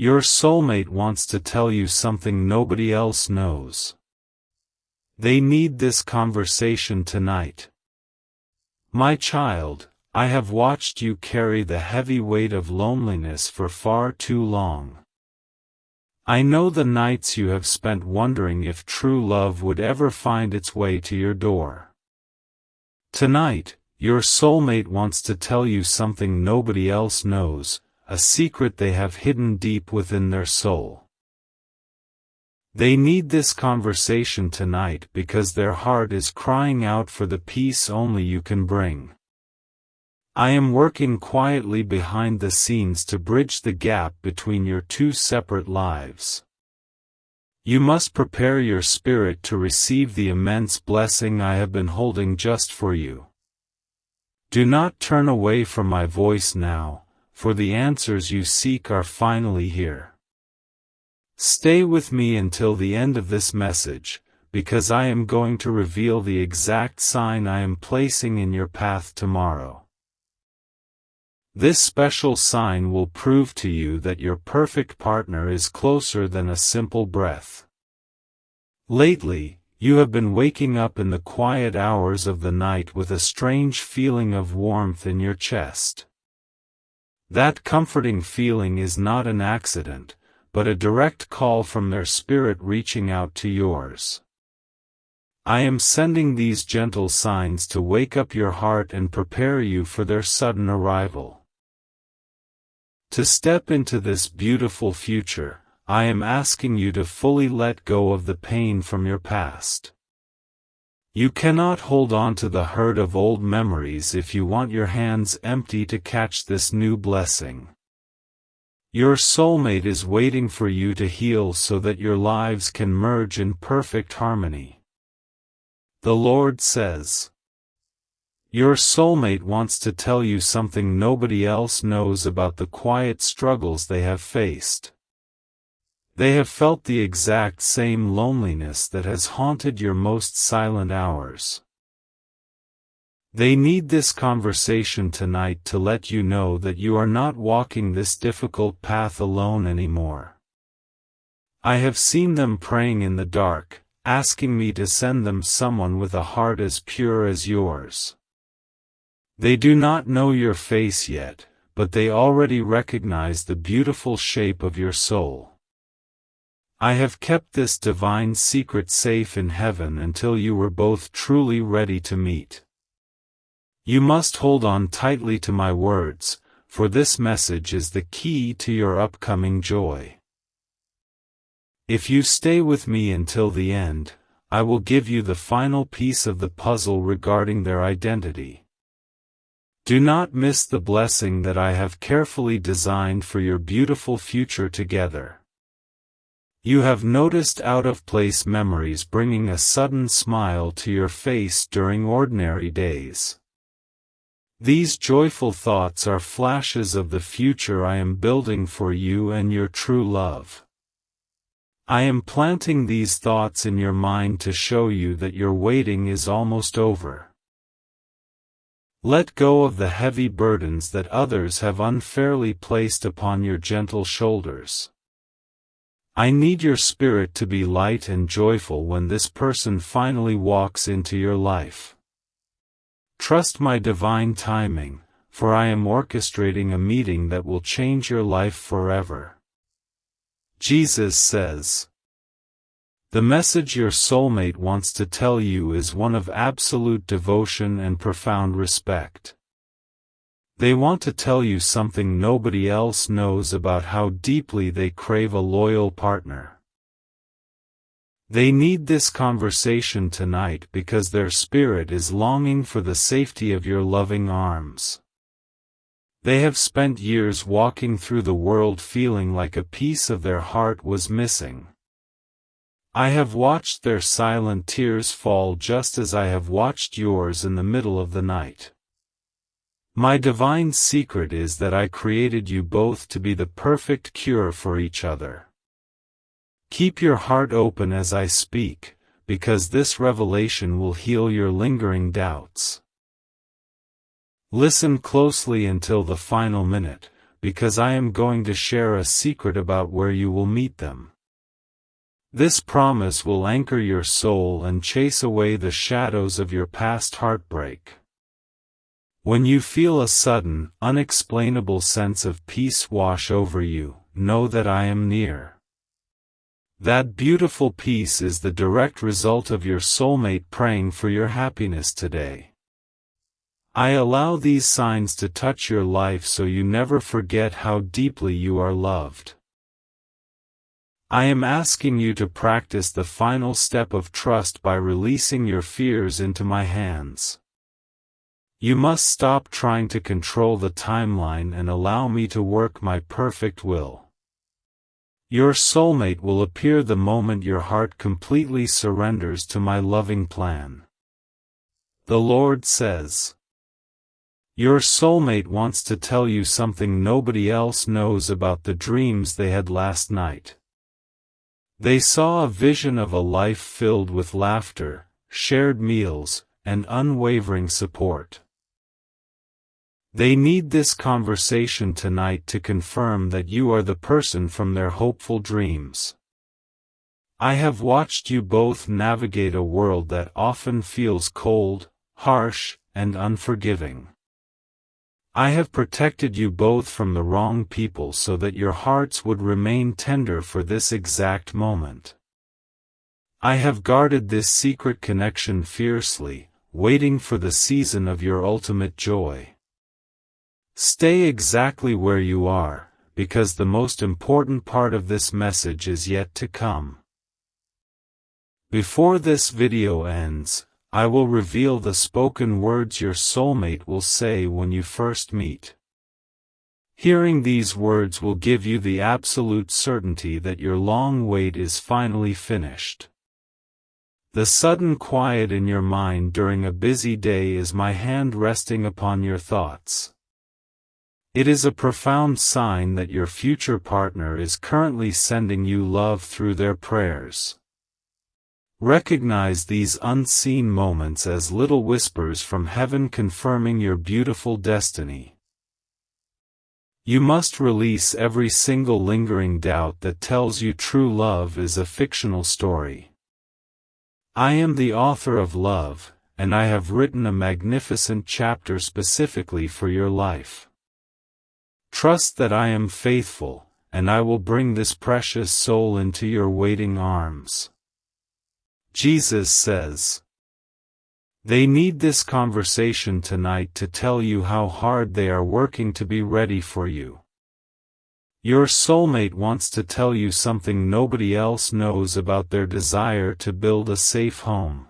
Your soulmate wants to tell you something nobody else knows. They need this conversation tonight. My child, I have watched you carry the heavy weight of loneliness for far too long. I know the nights you have spent wondering if true love would ever find its way to your door. Tonight, your soulmate wants to tell you something nobody else knows, a secret they have hidden deep within their soul. They need this conversation tonight because their heart is crying out for the peace only you can bring. I am working quietly behind the scenes to bridge the gap between your two separate lives. You must prepare your spirit to receive the immense blessing I have been holding just for you. Do not turn away from my voice now, for the answers you seek are finally here. Stay with me until the end of this message, because I am going to reveal the exact sign I am placing in your path tomorrow. This special sign will prove to you that your perfect partner is closer than a simple breath. Lately, you have been waking up in the quiet hours of the night with a strange feeling of warmth in your chest. That comforting feeling is not an accident, but a direct call from their spirit reaching out to yours. I am sending these gentle signs to wake up your heart and prepare you for their sudden arrival. To step into this beautiful future, I am asking you to fully let go of the pain from your past. You cannot hold on to the hurt of old memories if you want your hands empty to catch this new blessing. Your soulmate is waiting for you to heal so that your lives can merge in perfect harmony. The Lord says, your soulmate wants to tell you something nobody else knows about the quiet struggles they have faced. They have felt the exact same loneliness that has haunted your most silent hours. They need this conversation tonight to let you know that you are not walking this difficult path alone anymore. I have seen them praying in the dark, asking me to send them someone with a heart as pure as yours. They do not know your face yet, but they already recognize the beautiful shape of your soul. I have kept this divine secret safe in heaven until you were both truly ready to meet. You must hold on tightly to my words, for this message is the key to your upcoming joy. If you stay with me until the end, I will give you the final piece of the puzzle regarding their identity. Do not miss the blessing that I have carefully designed for your beautiful future together. You have noticed out-of-place memories bringing a sudden smile to your face during ordinary days. These joyful thoughts are flashes of the future I am building for you and your true love. I am planting these thoughts in your mind to show you that your waiting is almost over. Let go of the heavy burdens that others have unfairly placed upon your gentle shoulders. I need your spirit to be light and joyful when this person finally walks into your life. Trust my divine timing, for I am orchestrating a meeting that will change your life forever. Jesus says, the message your soulmate wants to tell you is one of absolute devotion and profound respect. They want to tell you something nobody else knows about how deeply they crave a loyal partner. They need this conversation tonight because their spirit is longing for the safety of your loving arms. They have spent years walking through the world feeling like a piece of their heart was missing. I have watched their silent tears fall just as I have watched yours in the middle of the night. My divine secret is that I created you both to be the perfect cure for each other. Keep your heart open as I speak, because this revelation will heal your lingering doubts. Listen closely until the final minute, because I am going to share a secret about where you will meet them. This promise will anchor your soul and chase away the shadows of your past heartbreak. When you feel a sudden, unexplainable sense of peace wash over you, know that I am near. That beautiful peace is the direct result of your soulmate praying for your happiness today. I allow these signs to touch your life so you never forget how deeply you are loved. I am asking you to practice the final step of trust by releasing your fears into my hands. You must stop trying to control the timeline and allow me to work my perfect will. Your soulmate will appear the moment your heart completely surrenders to my loving plan. The Lord says, your soulmate wants to tell you something nobody else knows about the dreams they had last night. They saw a vision of a life filled with laughter, shared meals, and unwavering support. They need this conversation tonight to confirm that you are the person from their hopeful dreams. I have watched you both navigate a world that often feels cold, harsh, and unforgiving. I have protected you both from the wrong people so that your hearts would remain tender for this exact moment. I have guarded this secret connection fiercely, waiting for the season of your ultimate joy. Stay exactly where you are, because the most important part of this message is yet to come. Before this video ends, I will reveal the spoken words your soulmate will say when you first meet. Hearing these words will give you the absolute certainty that your long wait is finally finished. The sudden quiet in your mind during a busy day is my hand resting upon your thoughts. It is a profound sign that your future partner is currently sending you love through their prayers. Recognize these unseen moments as little whispers from heaven confirming your beautiful destiny. You must release every single lingering doubt that tells you true love is a fictional story. I am the author of love, and I have written a magnificent chapter specifically for your life. Trust that I am faithful, and I will bring this precious soul into your waiting arms. Jesus says, they need this conversation tonight to tell you how hard they are working to be ready for you. Your soulmate wants to tell you something nobody else knows about their desire to build a safe home.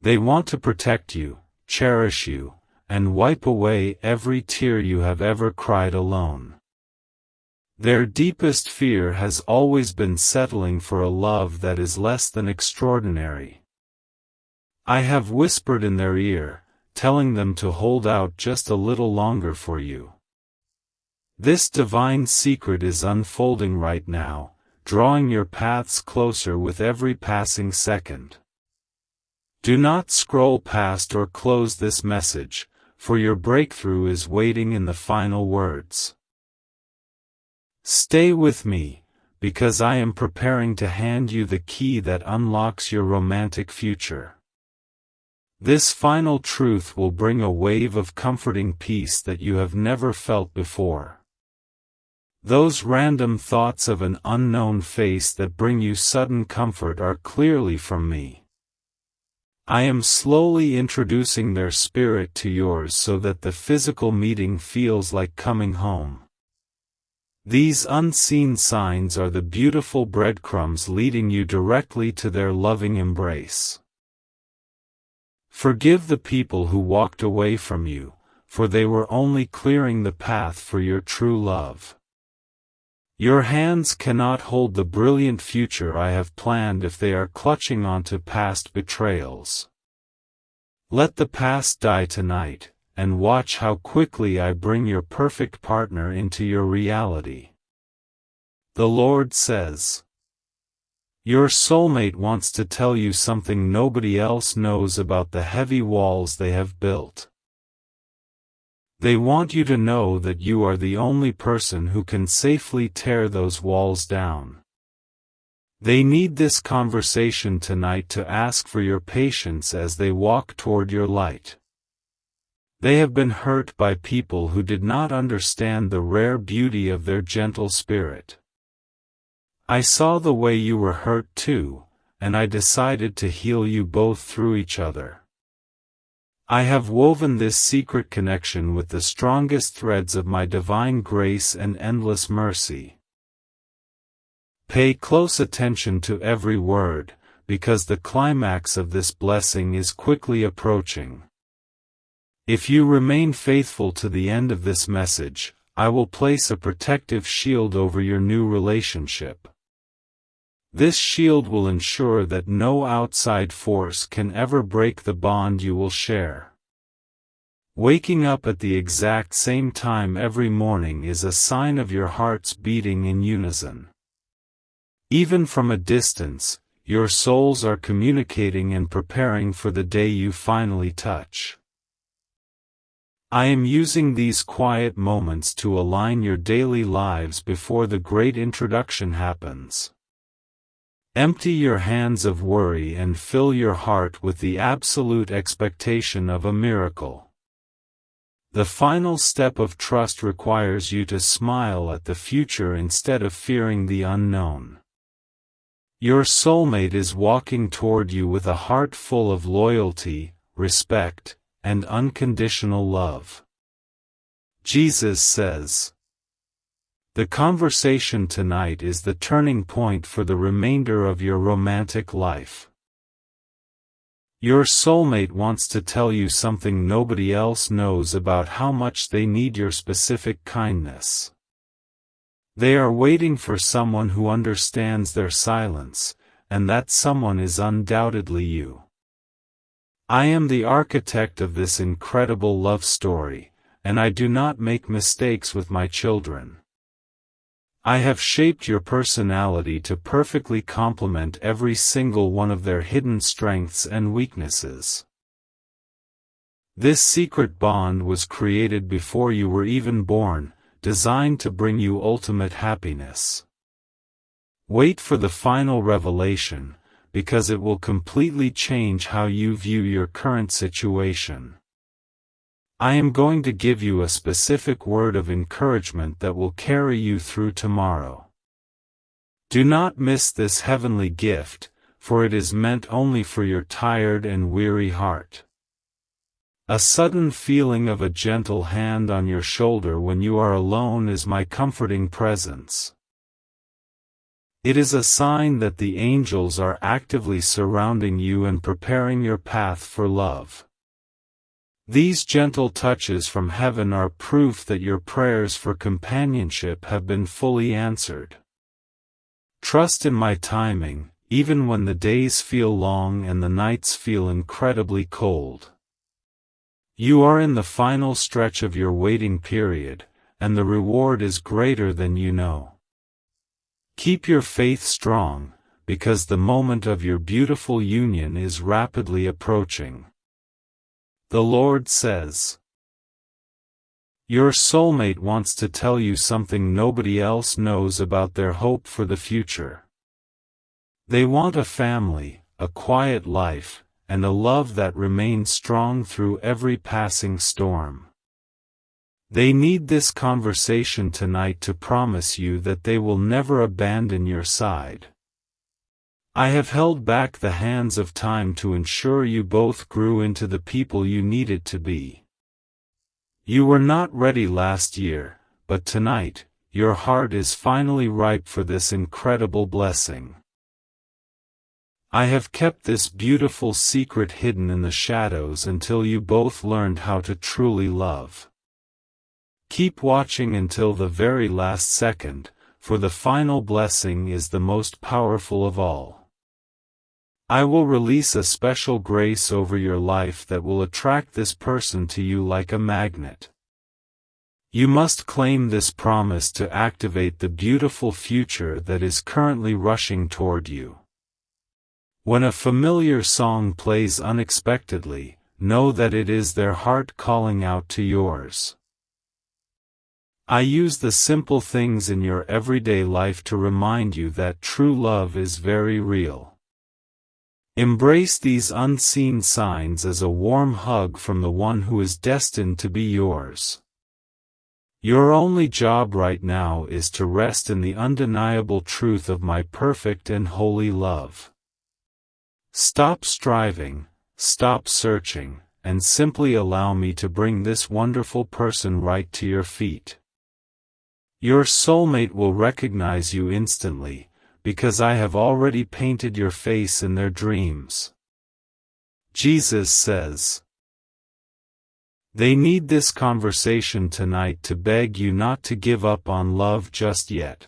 They want to protect you, cherish you, and wipe away every tear you have ever cried alone. Their deepest fear has always been settling for a love that is less than extraordinary. I have whispered in their ear, telling them to hold out just a little longer for you. This divine secret is unfolding right now, drawing your paths closer with every passing second. Do not scroll past or close this message, for your breakthrough is waiting in the final words. Stay with me, because I am preparing to hand you the key that unlocks your romantic future. This final truth will bring a wave of comforting peace that you have never felt before. Those random thoughts of an unknown face that bring you sudden comfort are clearly from me. I am slowly introducing their spirit to yours so that the physical meeting feels like coming home. These unseen signs are the beautiful breadcrumbs leading you directly to their loving embrace. Forgive the people who walked away from you, for they were only clearing the path for your true love. Your hands cannot hold the brilliant future I have planned if they are clutching onto past betrayals. Let the past die tonight, and watch how quickly I bring your perfect partner into your reality. The Lord says, your soulmate wants to tell you something nobody else knows about the heavy walls they have built. They want you to know that you are the only person who can safely tear those walls down. They need this conversation tonight to ask for your patience as they walk toward your light. They have been hurt by people who did not understand the rare beauty of their gentle spirit. I saw the way you were hurt too, and I decided to heal you both through each other. I have woven this secret connection with the strongest threads of my divine grace and endless mercy. Pay close attention to every word, because the climax of this blessing is quickly approaching. If you remain faithful to the end of this message, I will place a protective shield over your new relationship. This shield will ensure that no outside force can ever break the bond you will share. Waking up at the exact same time every morning is a sign of your hearts beating in unison. Even from a distance, your souls are communicating and preparing for the day you finally touch. I am using these quiet moments to align your daily lives before the great introduction happens. Empty your hands of worry and fill your heart with the absolute expectation of a miracle. The final step of trust requires you to smile at the future instead of fearing the unknown. Your soulmate is walking toward you with a heart full of loyalty, respect, and unconditional love. Jesus says, "The conversation tonight is the turning point for the remainder of your romantic life." Your soulmate wants to tell you something nobody else knows about how much they need your specific kindness. They are waiting for someone who understands their silence, and that someone is undoubtedly you. I am the architect of this incredible love story, and I do not make mistakes with my children. I have shaped your personality to perfectly complement every single one of their hidden strengths and weaknesses. This secret bond was created before you were even born, designed to bring you ultimate happiness. Wait for the final revelation, because it will completely change how you view your current situation. I am going to give you a specific word of encouragement that will carry you through tomorrow. Do not miss this heavenly gift, for it is meant only for your tired and weary heart. A sudden feeling of a gentle hand on your shoulder when you are alone is my comforting presence. It is a sign that the angels are actively surrounding you and preparing your path for love. These gentle touches from heaven are proof that your prayers for companionship have been fully answered. Trust in my timing, even when the days feel long and the nights feel incredibly cold. You are in the final stretch of your waiting period, and the reward is greater than you know. Keep your faith strong, because the moment of your beautiful union is rapidly approaching. The Lord says, your soulmate wants to tell you something nobody else knows about their hope for the future. They want a family, a quiet life, and a love that remains strong through every passing storm. They need this conversation tonight to promise you that they will never abandon your side. I have held back the hands of time to ensure you both grew into the people you needed to be. You were not ready last year, but tonight, your heart is finally ripe for this incredible blessing. I have kept this beautiful secret hidden in the shadows until you both learned how to truly love. Keep watching until the very last second, for the final blessing is the most powerful of all. I will release a special grace over your life that will attract this person to you like a magnet. You must claim this promise to activate the beautiful future that is currently rushing toward you. When a familiar song plays unexpectedly, know that it is their heart calling out to yours. I use the simple things in your everyday life to remind you that true love is very real. Embrace these unseen signs as a warm hug from the one who is destined to be yours. Your only job right now is to rest in the undeniable truth of my perfect and holy love. Stop striving, stop searching, and simply allow me to bring this wonderful person right to your feet. Your soulmate will recognize you instantly, because I have already painted your face in their dreams. Jesus says, they need this conversation tonight to beg you not to give up on love just yet.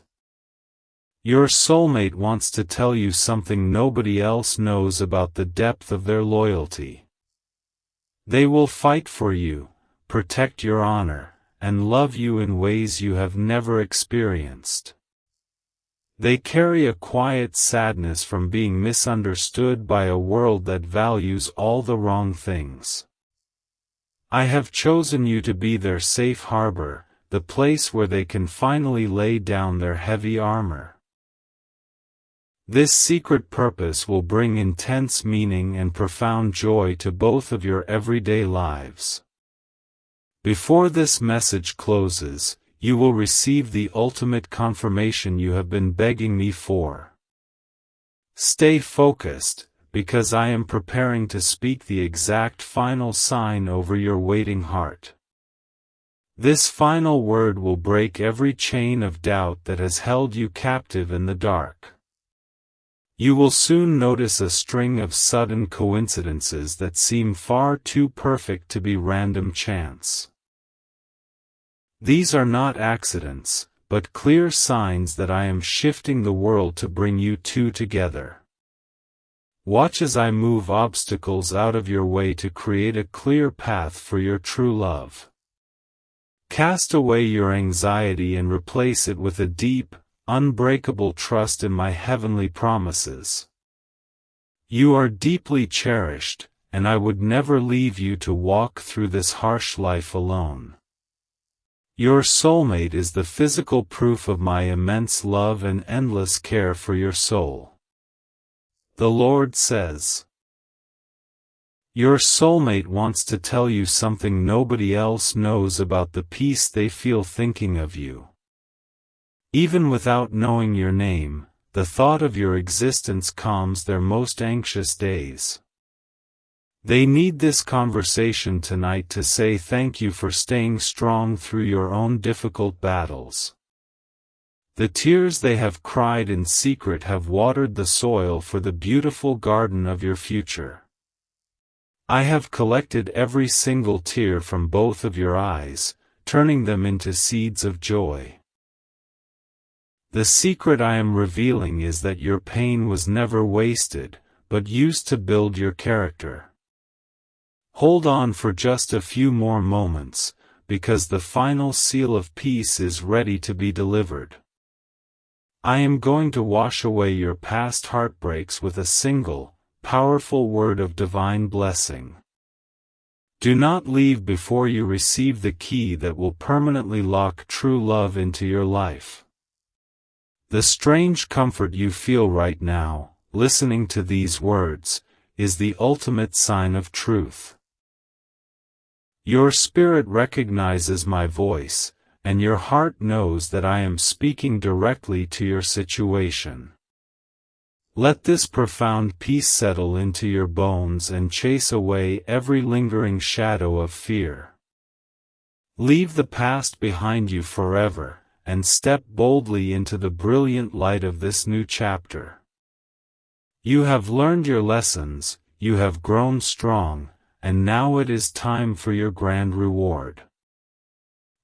Your soulmate wants to tell you something nobody else knows about the depth of their loyalty. They will fight for you, protect your honor, and love you in ways you have never experienced. They carry a quiet sadness from being misunderstood by a world that values all the wrong things. I have chosen you to be their safe harbor, the place where they can finally lay down their heavy armor. This secret purpose will bring intense meaning and profound joy to both of your everyday lives. Before this message closes, you will receive the ultimate confirmation you have been begging me for. Stay focused, because I am preparing to speak the exact final sign over your waiting heart. This final word will break every chain of doubt that has held you captive in the dark. You will soon notice a string of sudden coincidences that seem far too perfect to be random chance. These are not accidents, but clear signs that I am shifting the world to bring you two together. Watch as I move obstacles out of your way to create a clear path for your true love. Cast away your anxiety and replace it with a deep, unbreakable trust in my heavenly promises. You are deeply cherished, and I would never leave you to walk through this harsh life alone. Your soulmate is the physical proof of my immense love and endless care for your soul. The Lord says, your soulmate wants to tell you something nobody else knows about the peace they feel thinking of you. Even without knowing your name, the thought of your existence calms their most anxious days. They need this conversation tonight to say thank you for staying strong through your own difficult battles. The tears they have cried in secret have watered the soil for the beautiful garden of your future. I have collected every single tear from both of your eyes, turning them into seeds of joy. The secret I am revealing is that your pain was never wasted, but used to build your character. Hold on for just a few more moments, because the final seal of peace is ready to be delivered. I am going to wash away your past heartbreaks with a single, powerful word of divine blessing. Do not leave before you receive the key that will permanently lock true love into your life. The strange comfort you feel right now, listening to these words, is the ultimate sign of truth. Your spirit recognizes my voice, and your heart knows that I am speaking directly to your situation. Let this profound peace settle into your bones and chase away every lingering shadow of fear. Leave the past behind you forever, and step boldly into the brilliant light of this new chapter. You have learned your lessons, you have grown strong, and now it is time for your grand reward.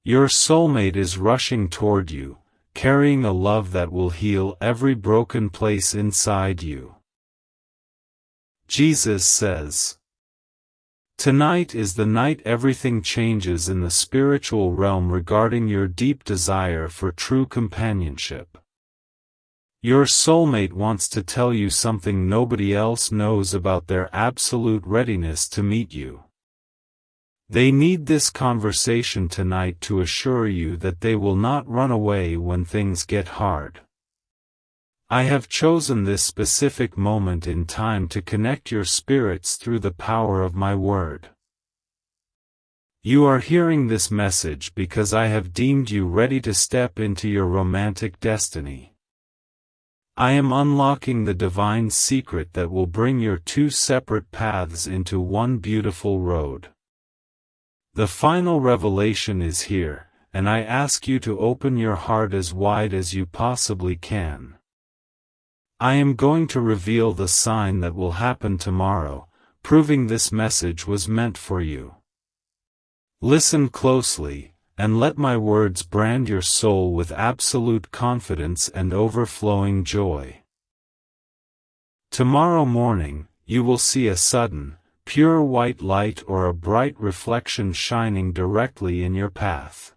Your soulmate is rushing toward you, carrying a love that will heal every broken place inside you. Jesus says, tonight is the night everything changes in the spiritual realm regarding your deep desire for true companionship. Your soulmate wants to tell you something nobody else knows about their absolute readiness to meet you. They need this conversation tonight to assure you that they will not run away when things get hard. I have chosen this specific moment in time to connect your spirits through the power of my word. You are hearing this message because I have deemed you ready to step into your romantic destiny. I am unlocking the divine secret that will bring your two separate paths into one beautiful road. The final revelation is here, and I ask you to open your heart as wide as you possibly can. I am going to reveal the sign that will happen tomorrow, proving this message was meant for you. Listen closely, and let my words brand your soul with absolute confidence and overflowing joy. Tomorrow morning, you will see a sudden, pure white light or a bright reflection shining directly in your path.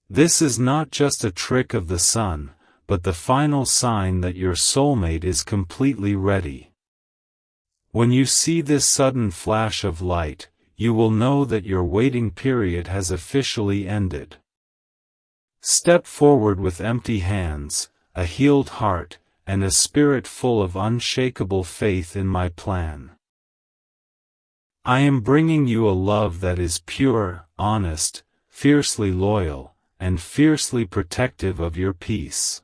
This is not just a trick of the sun, but the final sign that your soulmate is completely ready. When you see this sudden flash of light, you will know that your waiting period has officially ended. Step forward with empty hands, a healed heart, and a spirit full of unshakable faith in my plan. I am bringing you a love that is pure, honest, fiercely loyal, and fiercely protective of your peace.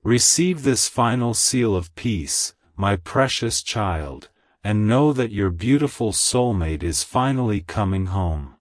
Receive this final seal of peace, my precious child, and know that your beautiful soulmate is finally coming home.